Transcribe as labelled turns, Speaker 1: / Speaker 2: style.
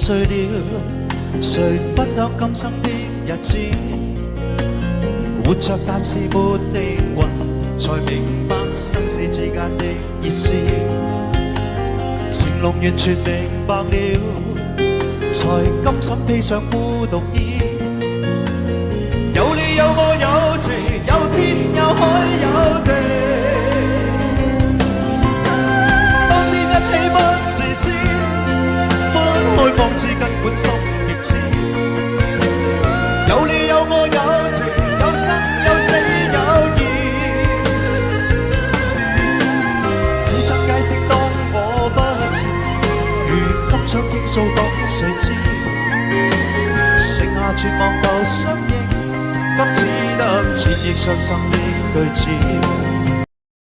Speaker 1: 歲了，誰分享今生的日子？活着但是沒靈魂，才明白生死之間的意思。成龍完全明白了，才甘心披上孤獨衣。有你有我有情，有天有海有地，當天一起不自知，分開方知根本心亦知。有你有我有情，有生有死有義，只想解釋當我不知，如今想傾訴當誰知？剩下絕望舊身影，今只得千億傷心的句子。